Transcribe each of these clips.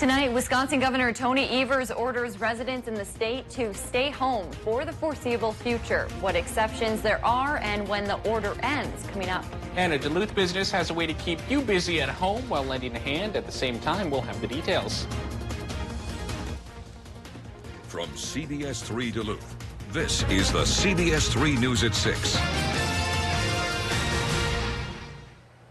Tonight, Wisconsin Governor Tony Evers orders residents in the state to stay home for the foreseeable future. What exceptions there are and when the order ends, coming up. And a Duluth business has a way to keep you busy at home while lending a hand. At the same time, we'll have the details. From CBS3 Duluth, this is the CBS3 News at 6.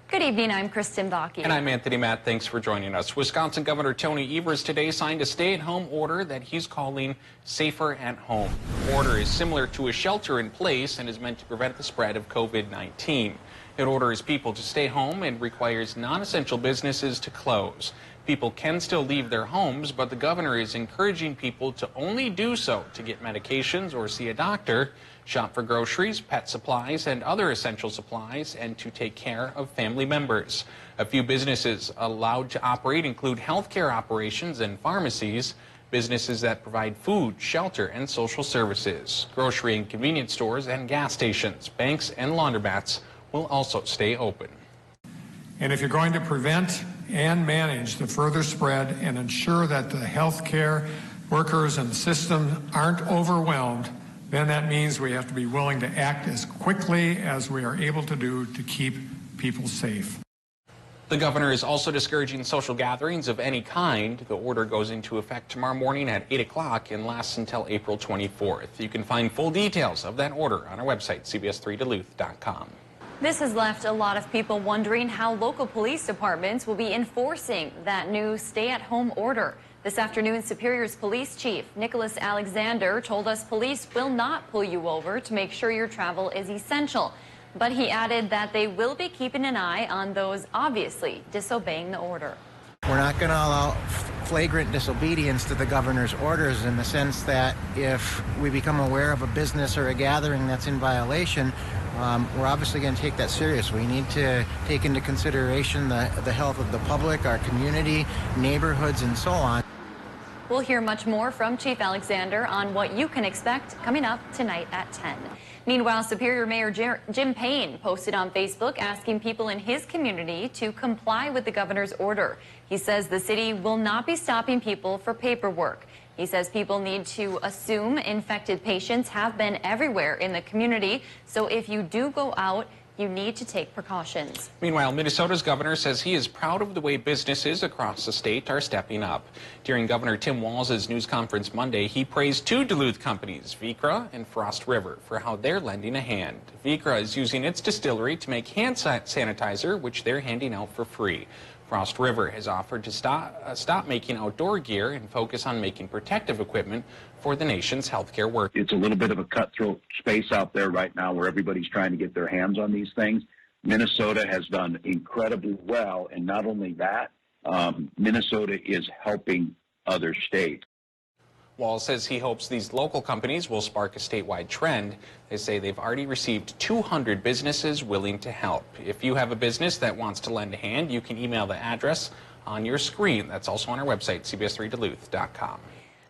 Good evening, I'm Kristen Bakke. And I'm Anthony Matt. Thanks for joining us. Wisconsin Governor Tony Evers today signed a stay-at-home order that he's calling Safer at Home. The order is similar to a shelter-in-place and is meant to prevent the spread of COVID-19. It orders people to stay home and requires non-essential businesses to close. People can still leave their homes, but the governor is encouraging people to only do so to get medications or see a doctor, shop for groceries, pet supplies, and other essential supplies, and to take care of family members. A few businesses allowed to operate include healthcare operations and pharmacies, businesses that provide food, shelter, and social services, grocery and convenience stores, and gas stations. Banks and laundromats will also stay open. And if you're going to prevent and manage the further spread and ensure that the healthcare workers and the system aren't overwhelmed, then that means we have to be willing to act as quickly as we are able to do to keep people safe. The governor is also discouraging social gatherings of any kind. The order goes into effect tomorrow morning at 8 o'clock and lasts until April 24th. You can find full details of that order on our website, CBS3Duluth.com. This has left a lot of people wondering how local police departments will be enforcing that new stay-at-home order. This afternoon, Superior's police chief, Nicholas Alexander, told us police will not pull you over to make sure your travel is essential. But he added that they will be keeping an eye on those obviously disobeying the order. We're not going to allow flagrant disobedience to the governor's orders, in the sense that if we become aware of a business or a gathering that's in violation, we're obviously going to take that serious. We need to take into consideration the health of the public, our community, neighborhoods, and so on. We'll hear much more from Chief Alexander on what you can expect coming up tonight at 10. Meanwhile, Superior Mayor Jim Payne posted on Facebook asking people in his community to comply with the governor's order. He says the city will not be stopping people for paperwork. He says people need to assume infected patients have been everywhere in the community, so if you do go out, you need to take precautions. Meanwhile, Minnesota's governor says he is proud of the way businesses across the state are stepping up. During Governor Tim Walz's news conference Monday, he praised two Duluth companies, Vicra and Frost River, for how they're lending a hand. Vicra is using its distillery to make hand sanitizer, which they're handing out for free. Frost River has offered to stop making outdoor gear and focus on making protective equipment for the nation's healthcare workers. It's a little bit of a cutthroat space out there right now where everybody's trying to get their hands on these things. Minnesota has done incredibly well, and not only that, Minnesota is helping other states. Walz says he hopes these local companies will spark a statewide trend. They say they've already received 200 businesses willing to help. If you have a business that wants to lend a hand, you can email the address on your screen. That's also on our website, CBS3Duluth.com.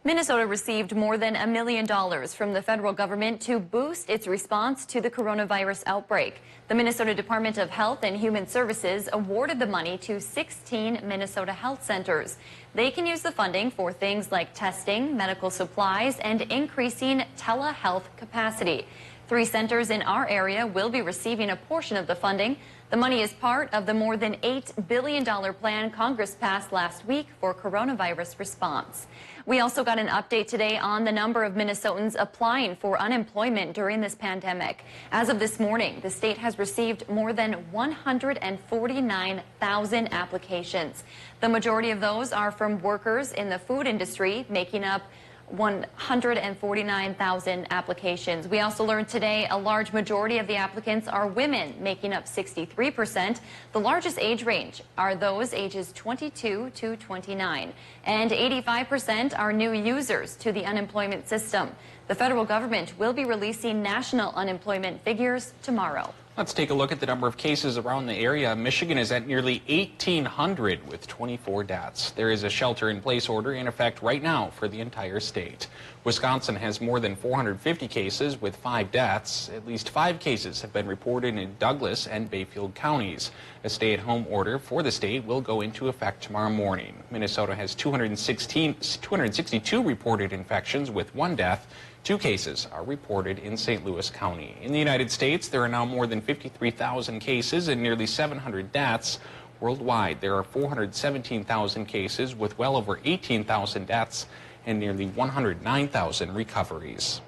Minnesota received more than $1 million from the federal government to boost its response to the coronavirus outbreak. The Minnesota Department of Health and Human Services awarded the money to 16 Minnesota health centers. They can use the funding for things like testing, medical supplies, and increasing telehealth capacity. 3 centers in our area will be receiving a portion of the funding. The money is part of the more than $8 billion plan Congress passed last week for coronavirus response. We also got an update today on the number of Minnesotans applying for unemployment during this pandemic. As of this morning, the state has received more than 149,000 applications. The majority of those are from workers in the food industry, making up 149,000 applications. We also learned today a large majority of the applicants are women, making up 63%. The largest age range are those ages 22 to 29, and 85% are new users to the unemployment system. The federal government will be releasing national unemployment figures tomorrow. Let's take a look at the number of cases around the area. Michigan is at nearly 1,800 with 24 deaths. There is a shelter-in-place order in effect right now for the entire state. Wisconsin has more than 450 cases with 5 deaths. At least 5 cases have been reported in Douglas and Bayfield counties. A stay-at-home order for the state will go into effect tomorrow morning. Minnesota has 262 reported infections with 1 death. 2 cases are reported in St. Louis County. In the United States, there are now more than 53,000 cases and nearly 700 deaths. Worldwide, there are 417,000 cases with well over 18,000 deaths and nearly 109,000 recoveries.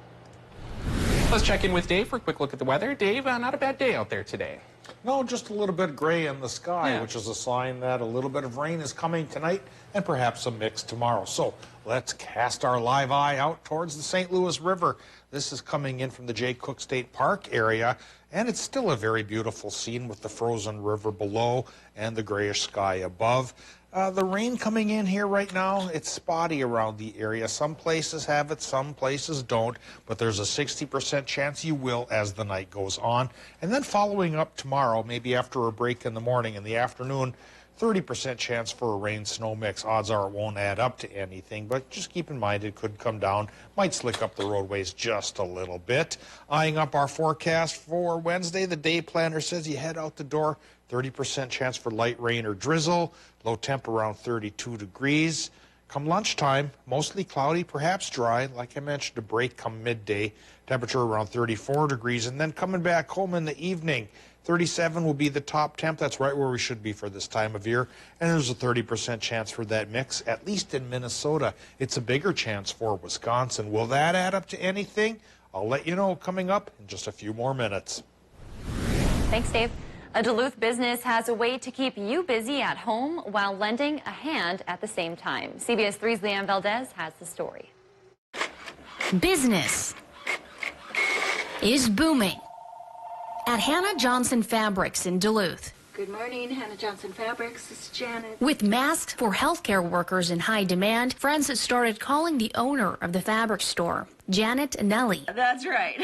Let's check in with Dave for a quick look at the weather. Dave, not a bad day out there today. No, just a little bit gray in the sky, which is a sign that a little bit of rain is coming tonight and perhaps a mix tomorrow. So let's cast our live eye out towards the St. Louis River. This is coming in from the Jay Cooke State Park area, and it's still a very beautiful scene with the frozen river below and the grayish sky above. The rain coming in here right now, it's spotty around the area. Some places have it, some places don't, but there's a 60% chance you will as the night goes on. And then following up tomorrow, maybe after a break in the morning, in the afternoon, 30% chance for a rain-snow mix. Odds are it won't add up to anything, but just keep in mind it could come down. Might slick up the roadways just a little bit. Eyeing up our forecast for Wednesday, the day planner says you head out the door, 30% chance for light rain or drizzle. Low temp around 32 degrees. Come lunchtime, mostly cloudy, perhaps dry. Like I mentioned, a break come midday. Temperature around 34 degrees. And then coming back home in the evening, 37 will be the top temp. That's right where we should be for this time of year. And there's a 30% chance for that mix, at least in Minnesota. It's a bigger chance for Wisconsin. Will that add up to anything? I'll let you know coming up in just a few more minutes. Thanks, Dave. A Duluth business has a way to keep you busy at home while lending a hand at the same time. CBS 3's Leanne Valdez has the story. Business is booming at Hannah Johnson Fabrics in Duluth. Good morning, Hannah Johnson Fabrics. This is Janet. With masks for healthcare workers in high demand, friends started calling the owner of the fabric store, Janet Nelly, That's right.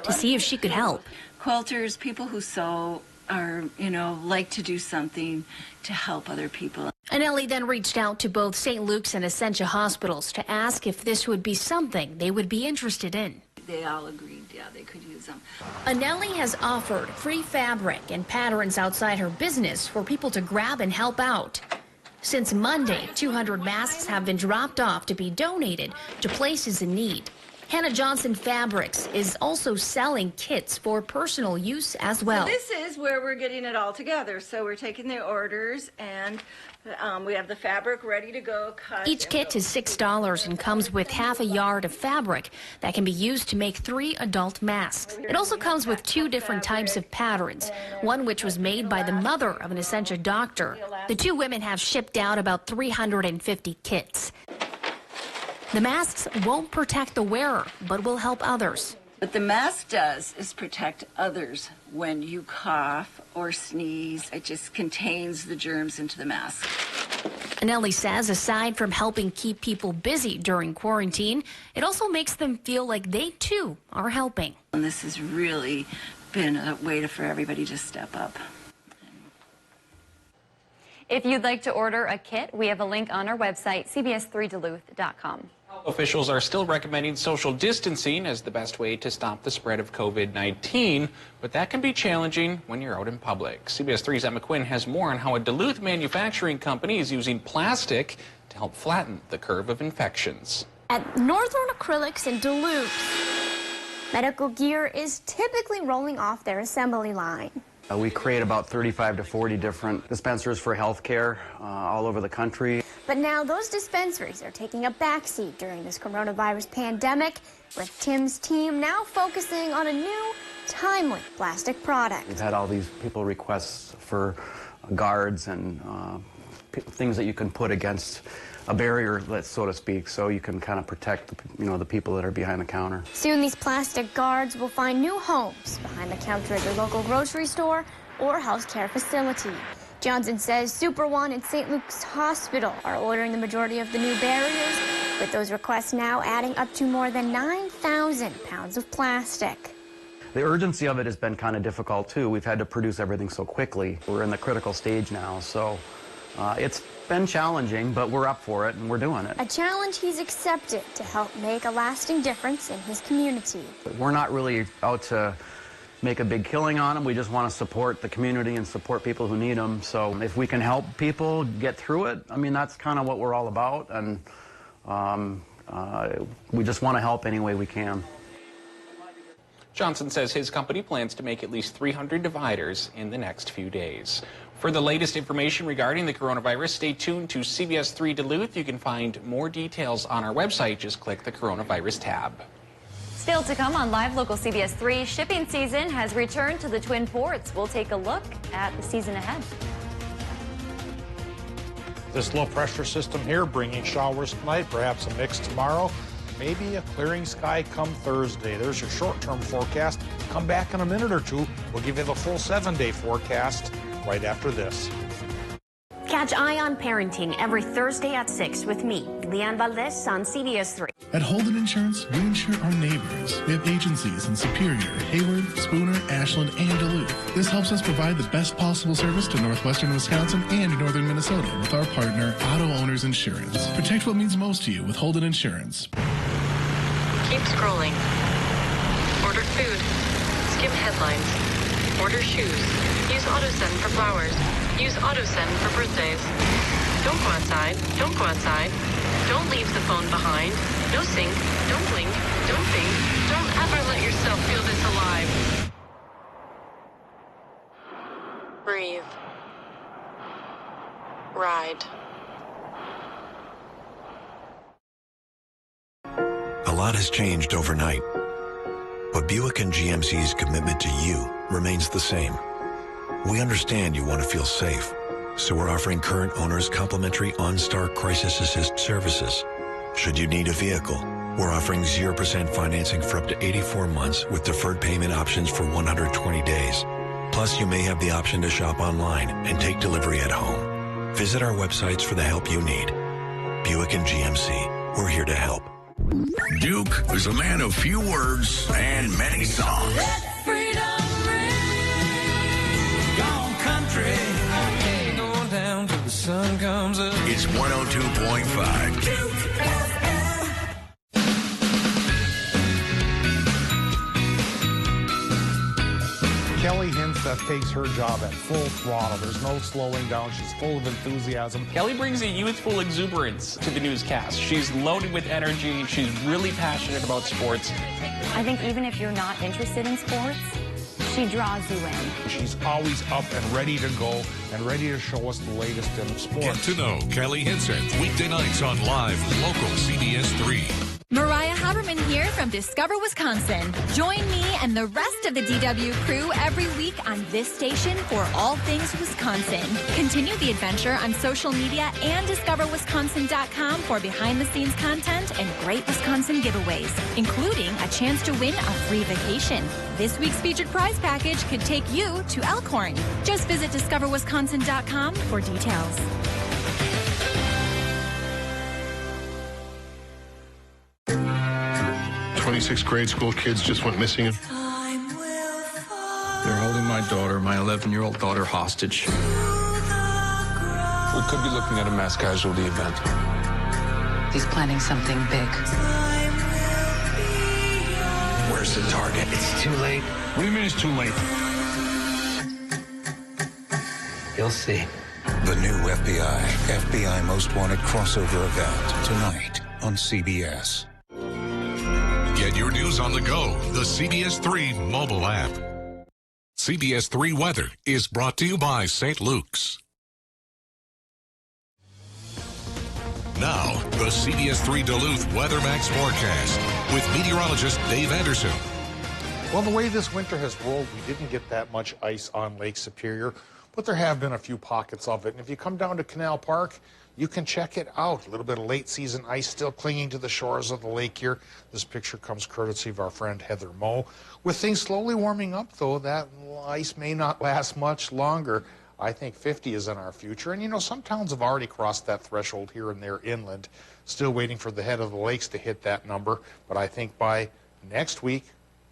to see if she could help. Quilters, people who sew, are, like to do something to help other people. Nelly then reached out to both St. Luke's and Essentia hospitals to ask if this would be something they would be interested in. They all agreed, yeah, they could use them. Nelly has offered free fabric and patterns outside her business for people to grab and help out. Since Monday, 200 masks have been dropped off to be donated to places in need. Hannah Johnson Fabrics is also selling kits for personal use as well. So this is where we're getting it all together. So we're taking the orders, and we have the fabric ready to go. Cut. Each kit is $6 and comes with half a yard of fabric that can be used to make 3 adult masks. It also comes with 2 different types of patterns, one which was made by the mother of an Essentia doctor. The 2 women have shipped out about 350 kits. The masks won't protect the wearer, but will help others. What the mask does is protect others when you cough or sneeze. It just contains the germs into the mask. Nelly says aside from helping keep people busy during quarantine, it also makes them feel like they too are helping. And this has really been a way for everybody to step up. If you'd like to order a kit, we have a link on our website, cbs3duluth.com. Officials are still recommending social distancing as the best way to stop the spread of COVID-19, but that can be challenging when you're out in public. CBS 3's Emma Quinn has more on how a Duluth manufacturing company is using plastic to help flatten the curve of infections. At Northern Acrylics in Duluth, medical gear is typically rolling off their assembly line. We create about 35 to 40 different dispensers for healthcare all over the country. But now those dispensaries are taking a backseat during this coronavirus pandemic, with Tim's team now focusing on a new, timely plastic product. We've had all these people requests for guards and things that you can put against a barrier, so to speak, so you can kind of protect the people that are behind the counter. Soon these plastic guards will find new homes behind the counter at your local grocery store or healthcare facility. Johnson says Super One and St. Luke's Hospital are ordering the majority of the new barriers, with those requests now adding up to more than 9,000 pounds of plastic. The urgency of it has been kind of difficult too. We've had to produce everything so quickly. We're in the critical stage now, so it's been challenging, but we're up for it and we're doing it. A challenge he's accepted to help make a lasting difference in his community. We're not really out to make a big killing on them. We just want to support the community and support people who need them. So if we can help people get through it, I mean, that's kind of what we're all about. And we just want to help any way we can. Johnson says his company plans to make at least 300 dividers in the next few days. For the latest information regarding the coronavirus, stay tuned to CBS3 Duluth. You can find more details on our website. Just click the coronavirus tab. Still to come on Live Local CBS 3, shipping season has returned to the Twin Ports. We'll take a look at the season ahead. This low pressure system here bringing showers tonight, perhaps a mix tomorrow, maybe a clearing sky come Thursday. There's your short-term forecast. Come back in a minute or two. We'll give you the full 7-day forecast right after this. Catch Eye on Parenting every Thursday at 6 with me, Leanne Valdez, on CBS 3. At Holden Insurance, we insure our neighbors. We have agencies in Superior, Hayward, Spooner, Ashland, and Duluth. This helps us provide the best possible service to northwestern Wisconsin and northern Minnesota with our partner, Auto Owners Insurance. Protect what means most to you with Holden Insurance. Keep scrolling. Order food. Skim headlines. Order shoes. Use AutoSend for flowers. Use AutoSend for birthdays. Don't go outside. Don't go outside. Don't leave the phone behind. No sync. Don't blink. Don't think. Don't ever let yourself feel this alive. Breathe. Ride. A lot has changed overnight, but Buick and GMC's commitment to you remains the same. We understand you want to feel safe, so we're offering current owners complimentary OnStar Crisis Assist services. Should you need a vehicle, we're offering 0% financing for up to 84 months with deferred payment options for 120 days. Plus, you may have the option to shop online and take delivery at home. Visit our websites for the help you need. Buick and GMC, we're here to help. Duke is a man of few words and many songs. Let freedom ring. Gone country. Going down till the sun comes up. It's 102.5. Duke FM. Kelly Hinseth takes her job at full throttle. There's no slowing down. She's full of enthusiasm. Kelly brings a youthful exuberance to the newscast. She's loaded with energy. She's really passionate about sports. I think even if you're not interested in sports, she draws you in. She's always up and ready to go and ready to show us the latest in sports. Get to know Kelly Hinseth weekday nights on Live Local CBS 3. Mariah Haberman here from Discover Wisconsin. Join me and the rest of the DW crew every week on this station for all things Wisconsin. Continue the adventure on social media and discoverwisconsin.com for behind-the-scenes content and great Wisconsin giveaways, including a chance to win a free vacation. This week's featured prize package could take you to Elkhorn. Just visit discoverwisconsin.com for details. 26 grade school kids just went missing. They're holding my daughter, my 11-year-old daughter, hostage. We could be looking at a mass casualty event. He's planning something big. Where's the target? It's too late. What do you mean it's too late? You'll see. The new FBI Most Wanted crossover event tonight on CBS. Get your news on the go, the CBS 3 mobile app. CBS 3 weather is brought to you by St. Luke's. Now, the CBS 3 Duluth Weather Max forecast with meteorologist Dave Anderson. Well, the way this winter has rolled, we didn't get that much ice on Lake Superior, but there have been a few pockets of it. And if you come down to Canal Park, you can check it out. A little bit of late season ice still clinging to the shores of the lake here. This picture comes courtesy of our friend Heather Moe. With things slowly warming up, though, that ice may not last much longer. I think 50 is in our future. And, you know, some towns have already crossed that threshold here and there inland, still waiting for the head of the lakes to hit that number. But I think by next week,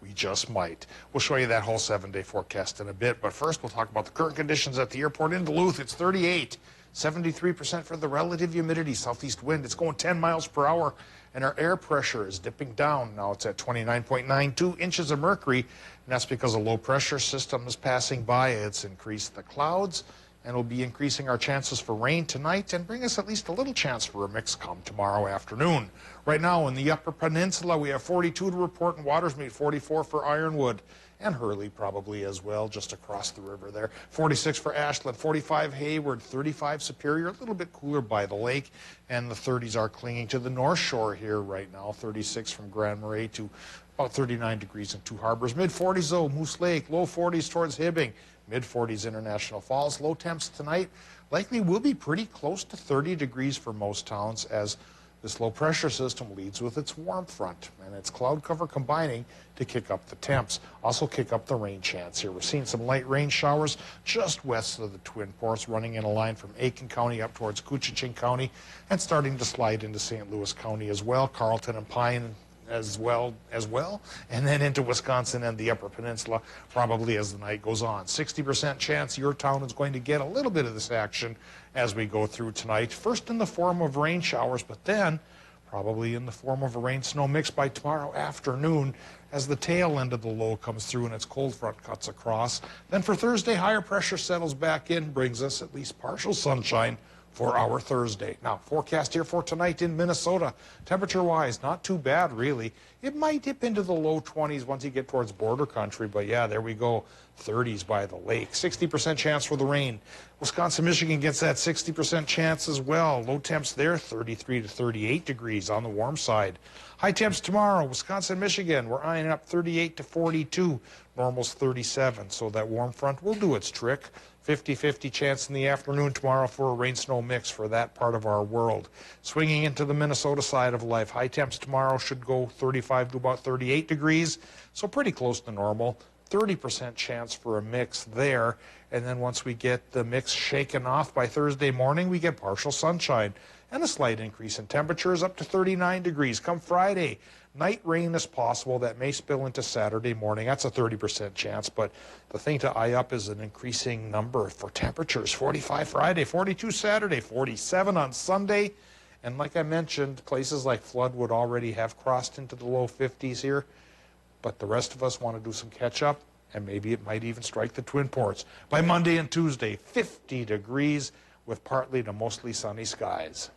We just might. We'll show you that whole 7-day forecast in a bit, but first we'll talk about the current conditions at the airport in Duluth. It's 38, 73% for the relative humidity, southeast wind. It's going 10 miles per hour, and our air pressure is dipping down. Now it's at 29.92 inches of mercury, and that's because a low pressure system is passing by. It's increased the clouds, and will be increasing our chances for rain tonight and bring us at least a little chance for a mix come tomorrow afternoon. Right now in the Upper Peninsula, we have 42 to report in Watersmeet, 44 for Ironwood, and Hurley probably as well, just across the river there. 46 for Ashland, 45 Hayward, 35 Superior, a little bit cooler by the lake, and the 30s are clinging to the North Shore here right now. 36 from Grand Marais to about 39 degrees in Two Harbors. Mid-40s though, Moose Lake, low 40s towards Hibbing. Mid-40s International Falls. Low temps tonight likely will be pretty close to 30 degrees for most towns as this low pressure system leads with its warm front and its cloud cover combining to kick up the temps. Also kick up the rain chance here. We're seeing some light rain showers just west of the Twin Ports, running in a line from Aiken County up towards Couchiching County and starting to slide into St. Louis County as well. Carleton and Pine as well, and then into Wisconsin and the Upper Peninsula probably as the night goes on. 60% chance your town is going to get a little bit of this action as we go through tonight. First in the form of rain showers, but then probably in the form of a rain-snow mix by tomorrow afternoon as the tail end of the low comes through and its cold front cuts across. Then for Thursday, higher pressure settles back in, brings us at least partial sunshine for our Thursday. Now, forecast here for tonight in Minnesota. Temperature-wise, not too bad, really. It might dip into the low 20s once you get towards border country, but yeah, there we go. 30s by the lake. 60% chance for the rain. Wisconsin, Michigan gets that 60% chance as well. Low temps there, 33 to 38 degrees on the warm side. High temps tomorrow, Wisconsin, Michigan, we're eyeing up 38 to 42. Normal's 37, so that warm front will do its trick. 50-50 chance in the afternoon tomorrow for a rain-snow mix for that part of our world. Swinging into the Minnesota side of life, high temps tomorrow should go 35 to about 38 degrees, so pretty close to normal. 30% chance for a mix there, and then once we get the mix shaken off by Thursday morning, we get partial sunshine and a slight increase in temperatures up to 39 degrees. Come Friday, night rain is possible. That may spill into Saturday morning. That's a 30% chance, but the thing to eye up is an increasing number for temperatures. 45 Friday, 42 Saturday, 47 on Sunday. And like I mentioned, places like Floodwood already have crossed into the low 50s here, but the rest of us want to do some catch-up, and maybe it might even strike the Twin Ports. By Monday and Tuesday, 50 degrees with partly to mostly sunny skies.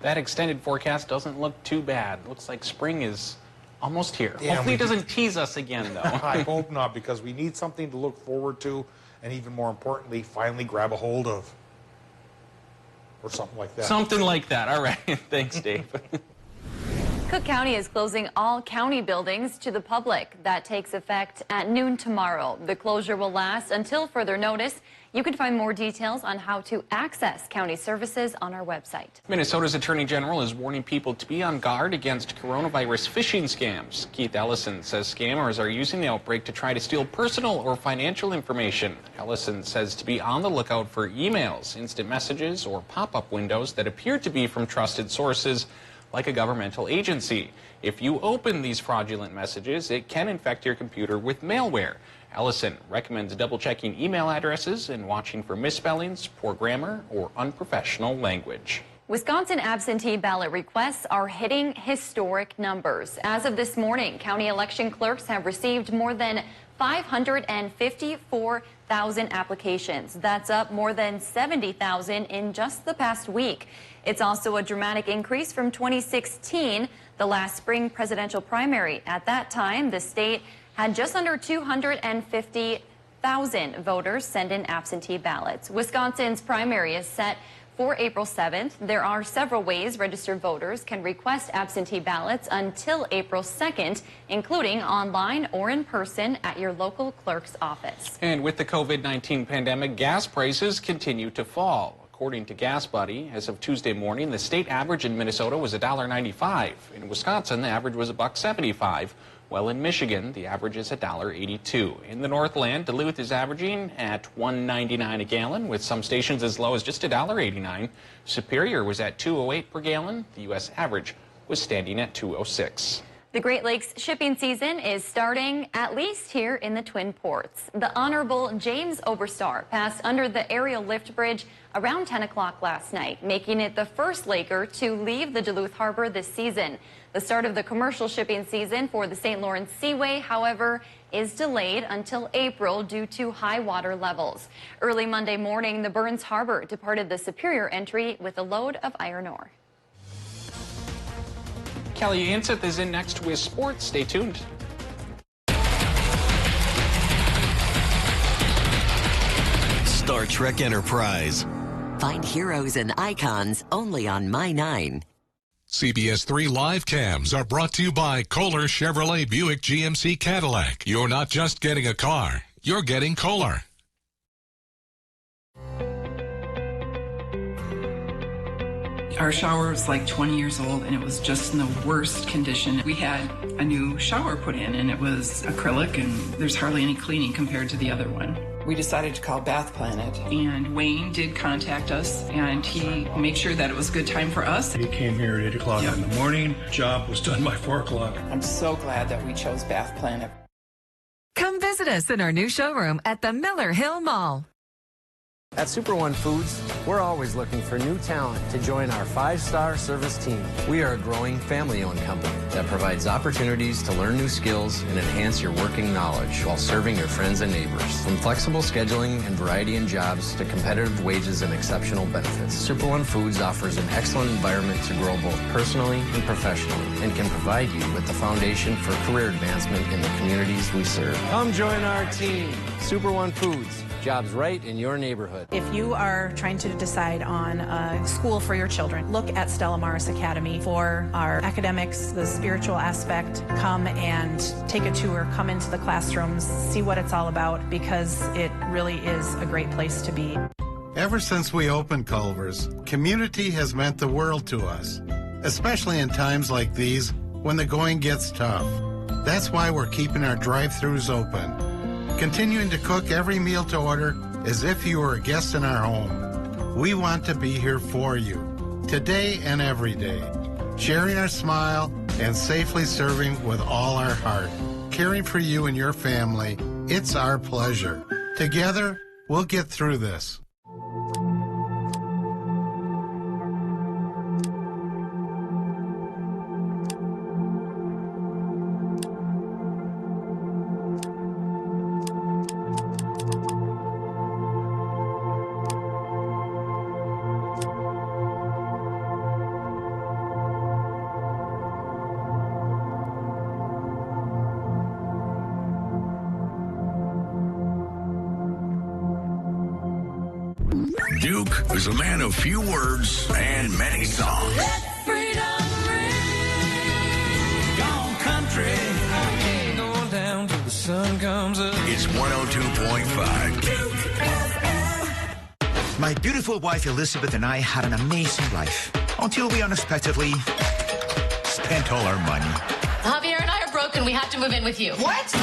That extended forecast doesn't look too bad. Looks like spring is almost here. Yeah, hopefully it doesn't tease us again, though. I hope not, because we need something to look forward to, and even more importantly, finally grab a hold of. Or something like that. Something like that. All right. Thanks, Dave. Cook County is closing all county buildings to the public. That takes effect at noon tomorrow. The closure will last until further notice. You can find more details on how to access county services on our website. Minnesota's Attorney General is warning people to be on guard against coronavirus phishing scams. Keith Ellison says scammers are using the outbreak to try to steal personal or financial information. Ellison says to be on the lookout for emails, instant messages, or pop-up windows that appear to be from trusted sources like a governmental agency. If you open these fraudulent messages, it can infect your computer with malware. Ellison recommends double-checking email addresses and watching for misspellings, poor grammar, or unprofessional language. Wisconsin absentee ballot requests are hitting historic numbers. As of this morning, county election clerks have received more than 554,000 applications. That's up more than 70,000 in just the past week. It's also a dramatic increase from 2016, the last spring presidential primary. At that time, the state had just under 250,000 voters send in absentee ballots. Wisconsin's primary is set for April 7th. There are several ways registered voters can request absentee ballots until April 2nd, including online or in person at your local clerk's office. And with the COVID-19 pandemic, gas prices continue to fall. According to Gas Buddy, as of Tuesday morning, the state average in Minnesota was $1.95. In Wisconsin, the average was $1.75. While in Michigan, the average is $1.82. In the Northland, Duluth is averaging at $1.99 a gallon, with some stations as low as just $1.89. Superior was at $2.08 per gallon. The U.S. average was standing at $2.06. The Great Lakes shipping season is starting, at least here in the Twin Ports. The Honorable James Oberstar passed under the aerial lift bridge around 10 o'clock last night, making it the first Laker to leave the Duluth Harbor this season. The start of the commercial shipping season for the St. Lawrence Seaway, however, is delayed until April due to high water levels. Early Monday morning, the Burns Harbor departed the Superior entry with a load of iron ore. Kelly Anseth is in next with sports. Stay tuned. Star Trek Enterprise. Find heroes and icons only on My 9. CBS3 live cams are brought to you by Kohler Chevrolet Buick GMC Cadillac. You're not just getting a car, you're getting Kohler. Our shower was like 20 years old and it was just in the worst condition. We had a new shower put in and it was acrylic and there's hardly any cleaning compared to the other one. We decided to call Bath Planet and Wayne did contact us and he made sure that it was a good time for us. He came here at 8 o'clock in the morning. Job was done by 4 o'clock. I'm so glad that we chose Bath Planet. Come visit us in our new showroom at the Miller Hill Mall. At Super One Foods, we're always looking for new talent to join our 5-star service team. We are a growing family-owned company that provides opportunities to learn new skills and enhance your working knowledge while serving your friends and neighbors. From flexible scheduling and variety in jobs to competitive wages and exceptional benefits, Super One Foods offers an excellent environment to grow both personally and professionally and can provide you with the foundation for career advancement in the communities we serve. Come join our team, Super One Foods. Jobs right in your neighborhood. If you are trying to decide on a school for your children, look at Stella Maris Academy for our academics, the spiritual aspect. Come and take a tour, come into the classrooms, see what it's all about, because it really is a great place to be. Ever since we opened Culver's, community has meant the world to us, especially in times like these when the going gets tough. That's why we're keeping our drive-thrus open, continuing to cook every meal to order as if you were a guest in our home. We want to be here for you, today and every day, sharing our smile and safely serving with all our heart. Caring for you and your family, it's our pleasure. Together, we'll get through this. Duke is a man of few words and many songs. Let freedom ring. Gone country. Going down till the sun comes up. It's 102.5. My beautiful wife Elizabeth and I had an amazing life until we unexpectedly spent all our money. Javier and I are broken. We have to move in with you. What?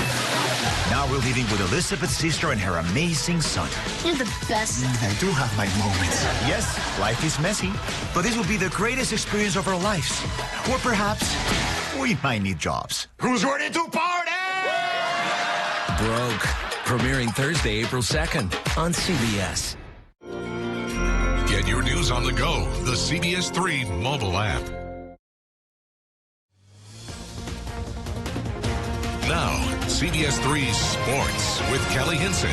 Now we're living with Elizabeth's sister and her amazing son. You're the best. I do have my moments. Yes, life is messy, but this will be the greatest experience of our lives. Or perhaps we might need jobs. Who's ready to party? Broke. Premiering Thursday, April 2nd on CBS. Get your news on the go, the CBS3 mobile app. Now, CBS3 Sports with Kelly Hinson.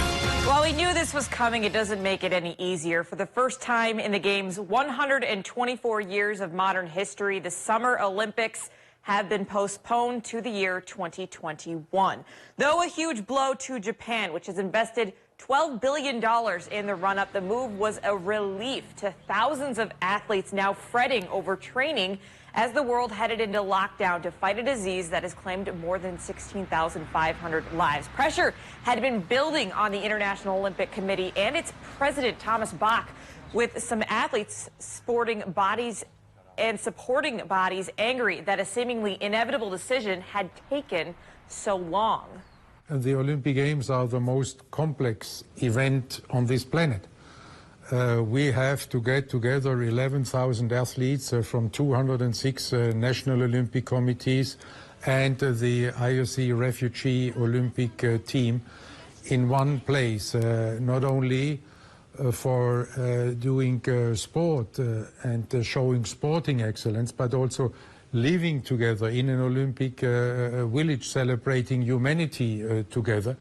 While we knew this was coming, it doesn't make it any easier. For the first time in the game's 124 years of modern history, the Summer Olympics have been postponed to the year 2021. Though a huge blow to Japan, which has invested $12 billion in the run-up, the move was a relief to thousands of athletes now fretting over training as the world headed into lockdown to fight a disease that has claimed more than 16,500 lives. Pressure had been building on the International Olympic Committee and its president, Thomas Bach, with some athletes sporting bodies and supporting bodies angry that a seemingly inevitable decision had taken so long. The Olympic Games are the most complex event on this planet. We have to get together 11,000 athletes from 206 national Olympic committees and the IOC Refugee Olympic team in one place, not only for doing sport and showing sporting excellence, but also living together in an Olympic village, celebrating humanity together.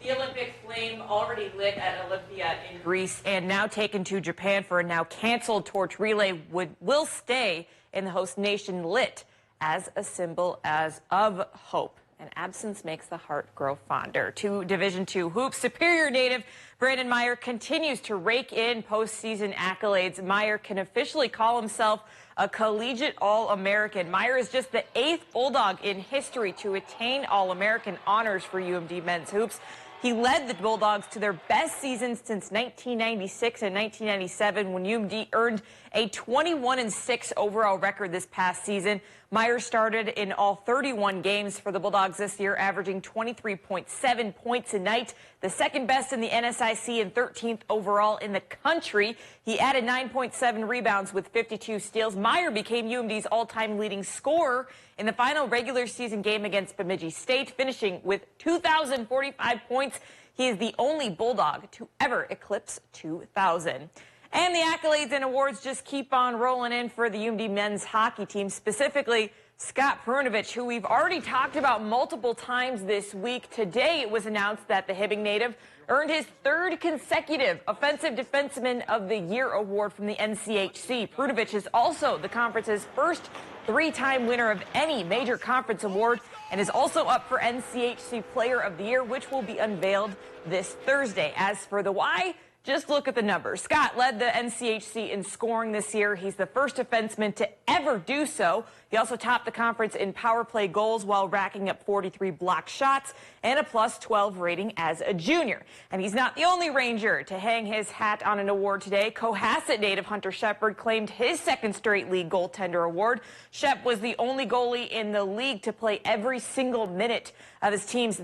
The Olympic flame already lit at Olympia in Greece and now taken to Japan for a now canceled torch relay will stay in the host nation lit as a symbol of hope. And absence makes the heart grow fonder. To Division II hoops, Superior native Brandon Meyer continues to rake in postseason accolades. Meyer can officially call himself a collegiate All-American. Meyer is just the 8th Bulldog in history to attain All-American honors for UMD men's hoops. He led the Bulldogs to their best seasons since 1996 and 1997 when UMD earned a 21-6 overall record this past season. Meyer started in all 31 games for the Bulldogs this year, averaging 23.7 points a night, the second best in the NSIC and 13th overall in the country. He added 9.7 rebounds with 52 steals. Meyer became UMD's all-time leading scorer in the final regular season game against Bemidji State, finishing with 2,045 points. He is the only Bulldog to ever eclipse 2,000. And the accolades and awards just keep on rolling in for the UMD men's hockey team, specifically Scott Perunovich, who we've already talked about multiple times this week. Today it was announced that the Hibbing native earned his 3rd consecutive Offensive Defenseman of the Year award from the NCHC. Perunovich is also the conference's first 3-time winner of any major conference award and is also up for NCHC Player of the Year, which will be unveiled this Thursday. As for the why, just look at the numbers. Scott led the NCHC in scoring this year. He's the first defenseman to ever do so. He also topped the conference in power play goals while racking up 43 blocked shots and a +12 rating as a junior. And he's not the only Ranger to hang his hat on an award today. Cohasset native Hunter Shepard claimed his 2nd straight league goaltender award. Shep was the only goalie in the league to play every single minute of his team's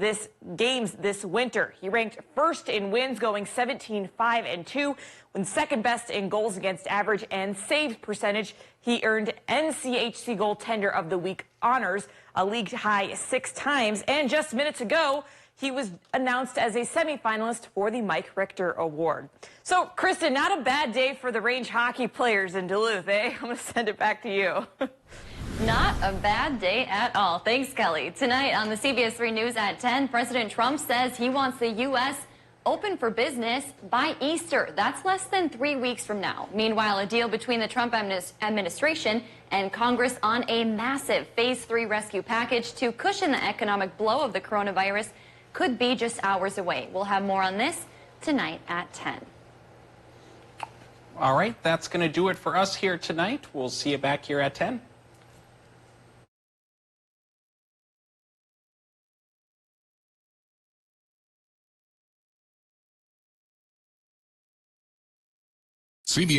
games this winter. He ranked 1st in wins, going 17-5-2, when 2nd best in goals against average and save percentage. He earned NCHC Goaltender of the Week honors, a league high 6 times. And just minutes ago, he was announced as a semifinalist for the Mike Richter Award. So, Kristen, not a bad day for the range hockey players in Duluth, eh? I'm going to send it back to you. Not a bad day at all. Thanks, Kelly. Tonight on the CBS3 News at 10, President Trump says he wants the U.S. open for business by Easter. That's less than 3 weeks from now. Meanwhile, a deal between the Trump administration and Congress on a massive Phase 3 rescue package to cushion the economic blow of the coronavirus could be just hours away. We'll have more on this tonight at 10. All right, that's going to do it for us here tonight. We'll see you back here at 10. CBS